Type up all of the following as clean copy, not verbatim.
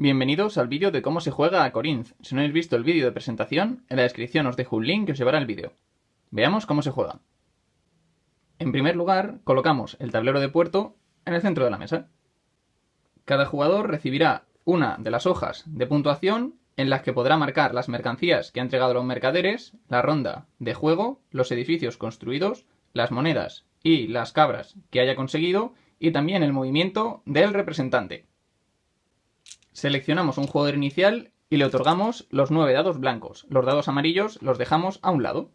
Bienvenidos al vídeo de cómo se juega a Corinth. Si no habéis visto el vídeo de presentación, en la descripción os dejo un link que os llevará al vídeo. Veamos cómo se juega. En primer lugar, colocamos el tablero de puerto en el centro de la mesa. Cada jugador recibirá una de las hojas de puntuación en las que podrá marcar las mercancías que ha entregado los mercaderes, la ronda de juego, los edificios construidos, las monedas y las cabras que haya conseguido y también el movimiento del representante. Seleccionamos un jugador inicial y le otorgamos los 9 dados blancos. Los dados amarillos los dejamos a un lado.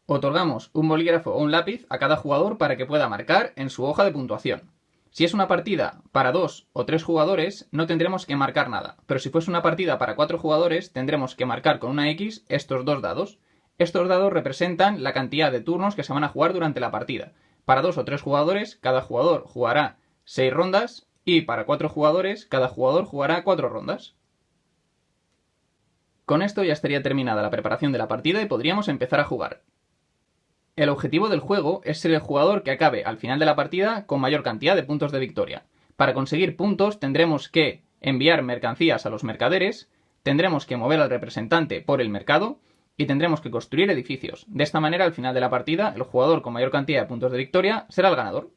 Otorgamos un bolígrafo o un lápiz a cada jugador para que pueda marcar en su hoja de puntuación. Si es una partida para 2 o 3 jugadores, no tendremos que marcar nada. Pero si fuese una partida para 4 jugadores, tendremos que marcar con una X estos dos dados. Estos dados representan la cantidad de turnos que se van a jugar durante la partida. Para 2 o 3 jugadores, cada jugador jugará 6 rondas. Y para 4 jugadores, cada jugador jugará 4 rondas. Con esto ya estaría terminada la preparación de la partida y podríamos empezar a jugar. El objetivo del juego es ser el jugador que acabe al final de la partida con mayor cantidad de puntos de victoria. Para conseguir puntos tendremos que enviar mercancías a los mercaderes, tendremos que mover al representante por el mercado y tendremos que construir edificios. De esta manera, al final de la partida, el jugador con mayor cantidad de puntos de victoria será el ganador.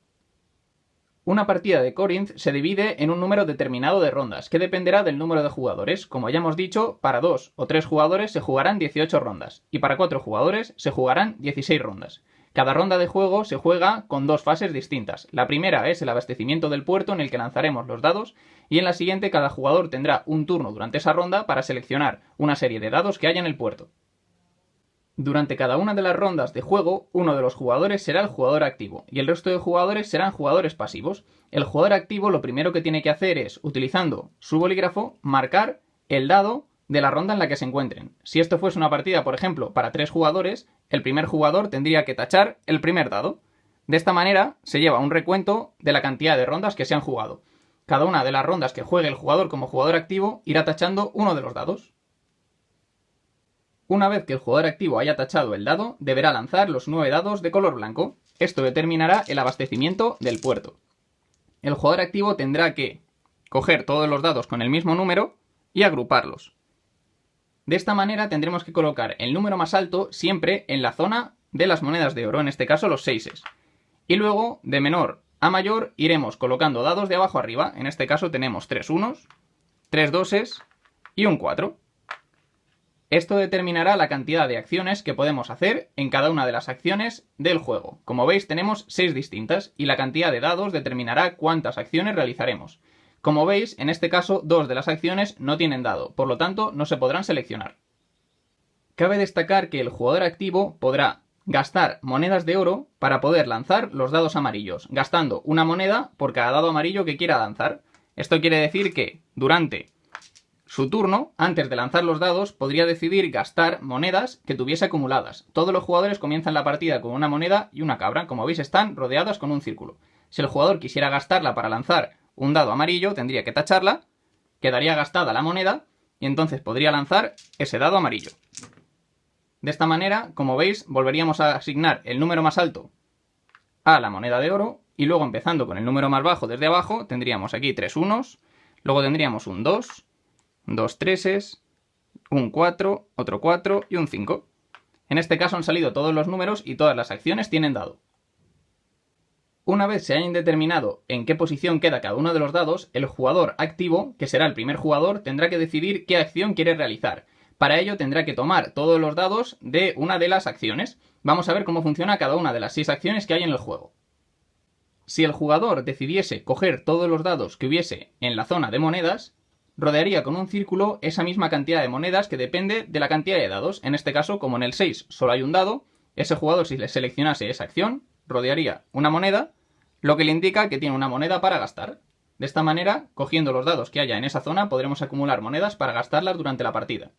Una partida de Corinth se divide en un número determinado de rondas, que dependerá del número de jugadores. Como ya hemos dicho, para 2 o 3 jugadores se jugarán 18 rondas, y para 4 jugadores se jugarán 16 rondas. Cada ronda de juego se juega con 2 fases distintas. La primera es el abastecimiento del puerto, en el que lanzaremos los dados, y en la siguiente cada jugador tendrá un turno durante esa ronda para seleccionar una serie de dados que haya en el puerto. Durante cada una de las rondas de juego, uno de los jugadores será el jugador activo y el resto de jugadores serán jugadores pasivos. El jugador activo lo primero que tiene que hacer es, utilizando su bolígrafo, marcar el dado de la ronda en la que se encuentren. Si esto fuese una partida, por ejemplo, para 3 jugadores, el primer jugador tendría que tachar el primer dado. De esta manera se lleva un recuento de la cantidad de rondas que se han jugado. Cada una de las rondas que juegue el jugador como jugador activo irá tachando uno de los dados. Una vez que el jugador activo haya tachado el dado, deberá lanzar los 9 dados de color blanco. Esto determinará el abastecimiento del puerto. El jugador activo tendrá que coger todos los dados con el mismo número y agruparlos. De esta manera tendremos que colocar el número más alto siempre en la zona de las monedas de oro, en este caso los 6. Y luego, de menor a mayor, iremos colocando dados de abajo arriba. En este caso tenemos 3 unos, 3 doses y un 4. Esto determinará la cantidad de acciones que podemos hacer en cada una de las acciones del juego. Como veis, tenemos 6 distintas y la cantidad de dados determinará cuántas acciones realizaremos. Como veis, en este caso, 2 de las acciones no tienen dado, por lo tanto no se podrán seleccionar. Cabe destacar que el jugador activo podrá gastar monedas de oro para poder lanzar los dados amarillos, gastando una moneda por cada dado amarillo que quiera lanzar. Esto quiere decir que durante su turno, antes de lanzar los dados, podría decidir gastar monedas que tuviese acumuladas. Todos los jugadores comienzan la partida con una moneda y una cabra. Como veis, están rodeadas con un círculo. Si el jugador quisiera gastarla para lanzar un dado amarillo, tendría que tacharla, quedaría gastada la moneda y entonces podría lanzar ese dado amarillo. De esta manera, como veis, volveríamos a asignar el número más alto a la moneda de oro y luego, empezando con el número más bajo desde abajo, tendríamos aquí 3 unos, luego tendríamos un 2, 2 treses, un 4, otro 4 y un 5. En este caso han salido todos los números y todas las acciones tienen dado. Una vez se hayan determinado en qué posición queda cada uno de los dados, el jugador activo, que será el primer jugador, tendrá que decidir qué acción quiere realizar. Para ello tendrá que tomar todos los dados de una de las acciones. Vamos a ver cómo funciona cada una de las 6 acciones que hay en el juego. Si el jugador decidiese coger todos los dados que hubiese en la zona de monedas, rodearía con un círculo esa misma cantidad de monedas que depende de la cantidad de dados. En este caso, como en el 6 solo hay un dado, ese jugador, si le seleccionase esa acción, rodearía una moneda, lo que le indica que tiene una moneda para gastar. De esta manera, cogiendo los dados que haya en esa zona, podremos acumular monedas para gastarlas durante la partida.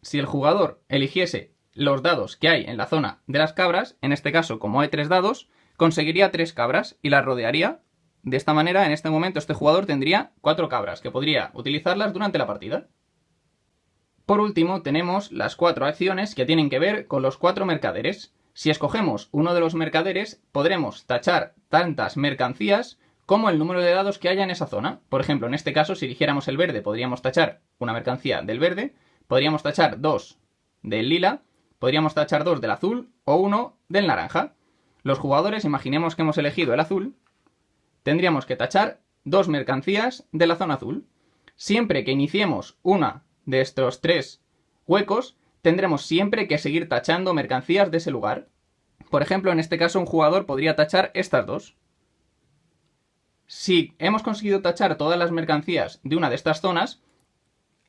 Si el jugador eligiese los dados que hay en la zona de las cabras, en este caso, como hay 3 dados, conseguiría 3 cabras y las rodearía. De esta manera, en este momento, este jugador tendría 4 cabras, que podría utilizarlas durante la partida. Por último, tenemos las 4 acciones que tienen que ver con los 4 mercaderes. Si escogemos uno de los mercaderes, podremos tachar tantas mercancías como el número de dados que haya en esa zona. Por ejemplo, en este caso, si eligiéramos el verde, podríamos tachar una mercancía del verde, podríamos tachar 2 del lila, podríamos tachar 2 del azul o 1 del naranja. Los jugadores, imaginemos que hemos elegido el azul, tendríamos que tachar 2 mercancías de la zona azul. Siempre que iniciemos una de estos 3 huecos, tendremos siempre que seguir tachando mercancías de ese lugar. Por ejemplo, en este caso un jugador podría tachar estas 2. Si hemos conseguido tachar todas las mercancías de una de estas zonas,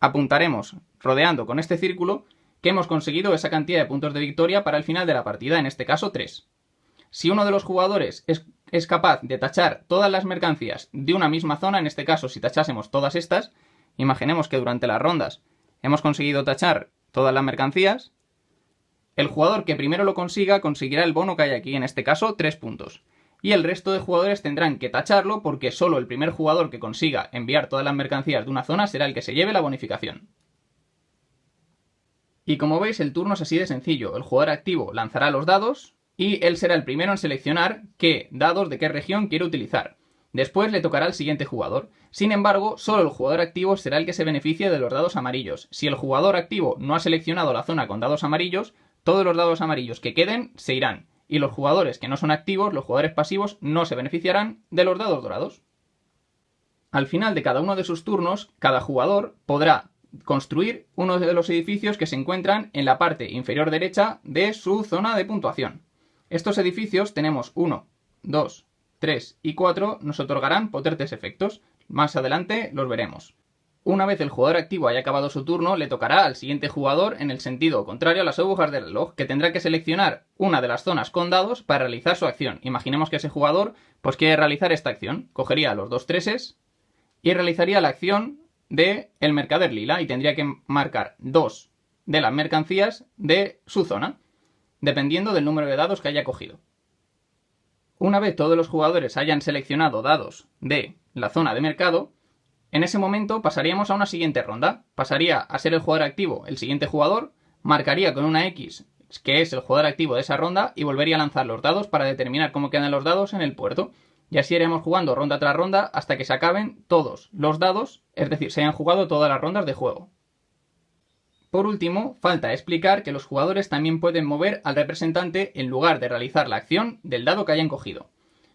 apuntaremos, rodeando con este círculo, que hemos conseguido esa cantidad de puntos de victoria para el final de la partida, en este caso 3. Si uno de los jugadores es capaz de tachar todas las mercancías de una misma zona, en este caso si tachásemos todas estas, imaginemos que durante las rondas hemos conseguido tachar todas las mercancías, el jugador que primero lo consiga conseguirá el bono que hay aquí, en este caso 3 puntos. Y el resto de jugadores tendrán que tacharlo porque solo el primer jugador que consiga enviar todas las mercancías de una zona será el que se lleve la bonificación. Y como veis, el turno es así de sencillo. El jugador activo lanzará los dados y él será el primero en seleccionar qué dados de qué región quiere utilizar. Después le tocará al siguiente jugador. Sin embargo, solo el jugador activo será el que se beneficie de los dados amarillos. Si el jugador activo no ha seleccionado la zona con dados amarillos, todos los dados amarillos que queden se irán. Y los jugadores que no son activos, los jugadores pasivos, no se beneficiarán de los dados dorados. Al final de cada uno de sus turnos, cada jugador podrá construir uno de los edificios que se encuentran en la parte inferior derecha de su zona de puntuación. Estos edificios tenemos 1, 2, 3 y 4, nos otorgarán potentes efectos. Más adelante los veremos. Una vez el jugador activo haya acabado su turno, le tocará al siguiente jugador en el sentido contrario a las agujas del reloj, que tendrá que seleccionar una de las zonas con dados para realizar su acción. Imaginemos que ese jugador pues quiere realizar esta acción. Cogería los 2 treses y realizaría la acción del mercader lila y tendría que marcar 2 de las mercancías de su zona, dependiendo del número de dados que haya cogido. Una vez todos los jugadores hayan seleccionado dados de la zona de mercado, en ese momento pasaríamos a una siguiente ronda. Pasaría a ser el jugador activo el siguiente jugador, marcaría con una X, que es el jugador activo de esa ronda, y volvería a lanzar los dados para determinar cómo quedan los dados en el puerto. Y así iremos jugando ronda tras ronda hasta que se acaben todos los dados, es decir, se hayan jugado todas las rondas de juego. Por último, falta explicar que los jugadores también pueden mover al representante en lugar de realizar la acción del dado que hayan cogido.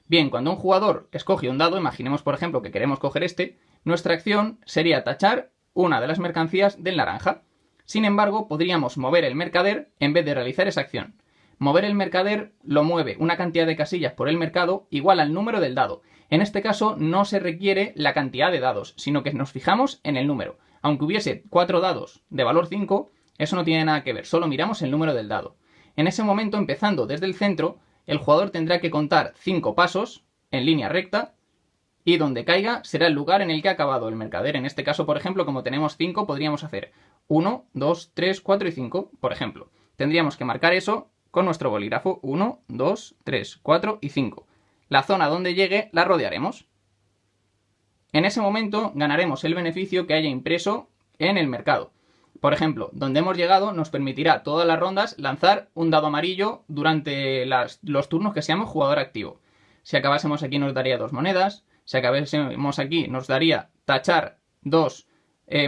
Bien, cuando un jugador escoge un dado, imaginemos por ejemplo que queremos coger este, nuestra acción sería tachar una de las mercancías del naranja. Sin embargo, podríamos mover el mercader en vez de realizar esa acción. Mover el mercader lo mueve una cantidad de casillas por el mercado igual al número del dado. En este caso no se requiere la cantidad de dados, sino que nos fijamos en el número. Aunque hubiese 4 dados de valor 5, eso no tiene nada que ver, solo miramos el número del dado. En ese momento, empezando desde el centro, el jugador tendrá que contar 5 pasos en línea recta y donde caiga será el lugar en el que ha acabado el mercader. En este caso, por ejemplo, como tenemos 5, podríamos hacer 1, 2, 3, 4 y 5, por ejemplo. Tendríamos que marcar eso con nuestro bolígrafo. 1, 2, 3, 4 y 5. La zona donde llegue la rodearemos. En ese momento ganaremos el beneficio que haya impreso en el mercado. Por ejemplo, donde hemos llegado nos permitirá todas las rondas lanzar un dado amarillo durante los turnos que seamos jugador activo. Si acabásemos aquí nos daría 2 monedas. Si acabásemos aquí nos daría tachar 2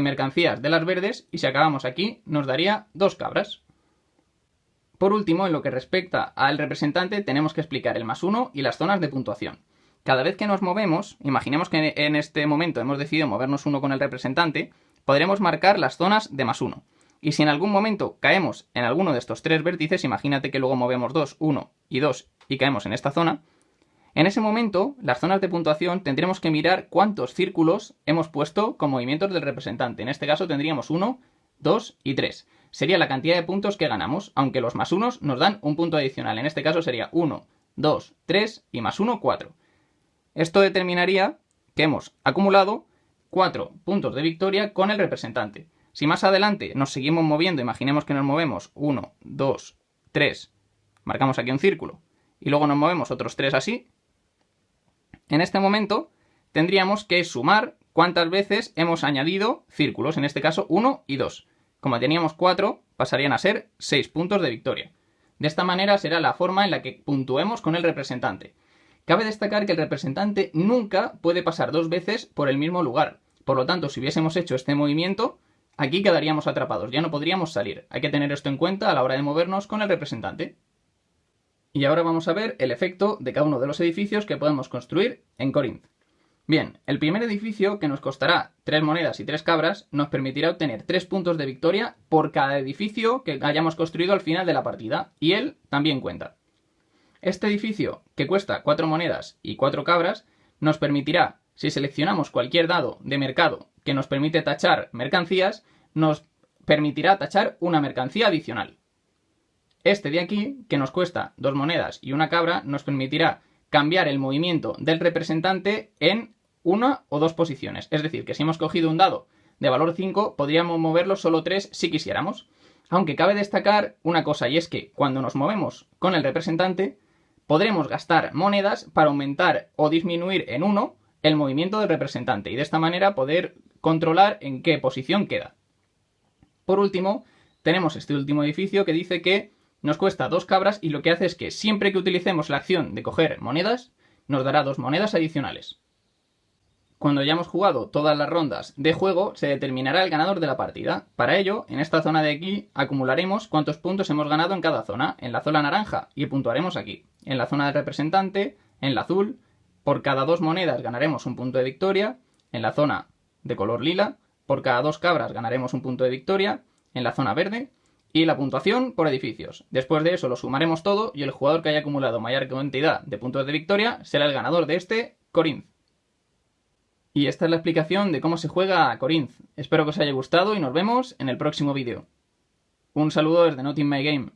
mercancías de las verdes. Y si acabamos aquí nos daría 2 cabras. Por último, en lo que respecta al representante, tenemos que explicar el +1 y las zonas de puntuación. Cada vez que nos movemos, imaginemos que en este momento hemos decidido movernos 1 con el representante, podremos marcar las zonas de +1. Y si en algún momento caemos en alguno de estos 3 vértices, imagínate que luego movemos 2, 1 y 2 y caemos en esta zona, en ese momento, las zonas de puntuación tendremos que mirar cuántos círculos hemos puesto con movimientos del representante. En este caso tendríamos 1, 2 y 3. Sería la cantidad de puntos que ganamos, aunque los +1 nos dan un punto adicional. En este caso sería 1, 2, 3 y +1, 4. Esto determinaría que hemos acumulado 4 puntos de victoria con el representante. Si más adelante nos seguimos moviendo, imaginemos que nos movemos 1, 2, 3, marcamos aquí un círculo, y luego nos movemos otros 3 así, en este momento tendríamos que sumar cuántas veces hemos añadido círculos, en este caso 1 y 2. Como teníamos 4, pasarían a ser 6 puntos de victoria. De esta manera será la forma en la que puntuemos con el representante. Cabe destacar que el representante nunca puede pasar 2 veces por el mismo lugar. Por lo tanto, si hubiésemos hecho este movimiento, aquí quedaríamos atrapados, ya no podríamos salir. Hay que tener esto en cuenta a la hora de movernos con el representante. Y ahora vamos a ver el efecto de cada uno de los edificios que podemos construir en Corinth. Bien, el primer edificio, que nos costará 3 monedas y 3 cabras, nos permitirá obtener 3 puntos de victoria por cada edificio que hayamos construido al final de la partida, y él también cuenta. Este edificio, que cuesta 4 monedas y 4 cabras, nos permitirá, si seleccionamos cualquier dado de mercado que nos permite tachar mercancías, nos permitirá tachar una mercancía adicional. Este de aquí, que nos cuesta 2 monedas y 1 cabra, nos permitirá cambiar el movimiento del representante en 1 o 2 posiciones. Es decir, que si hemos cogido un dado de valor 5, podríamos moverlo solo 3 si quisiéramos. Aunque cabe destacar una cosa, y es que cuando nos movemos con el representante, podremos gastar monedas para aumentar o disminuir en 1 el movimiento del representante, y de esta manera poder controlar en qué posición queda. Por último, tenemos este último edificio que dice que nos cuesta 2 cabras, y lo que hace es que siempre que utilicemos la acción de coger monedas, nos dará 2 monedas adicionales. Cuando hayamos jugado todas las rondas de juego, se determinará el ganador de la partida. Para ello, en esta zona de aquí, acumularemos cuántos puntos hemos ganado en cada zona. En la zona naranja, y puntuaremos aquí. En la zona del representante, en la azul, por cada 2 monedas ganaremos un punto de victoria. En la zona de color lila, por cada 2 cabras ganaremos un punto de victoria. En la zona verde, y la puntuación por edificios. Después de eso lo sumaremos todo, y el jugador que haya acumulado mayor cantidad de puntos de victoria será el ganador de este Corinth. Y esta es la explicación de cómo se juega a Corinth. Espero que os haya gustado y nos vemos en el próximo vídeo. Un saludo desde Not In My Game.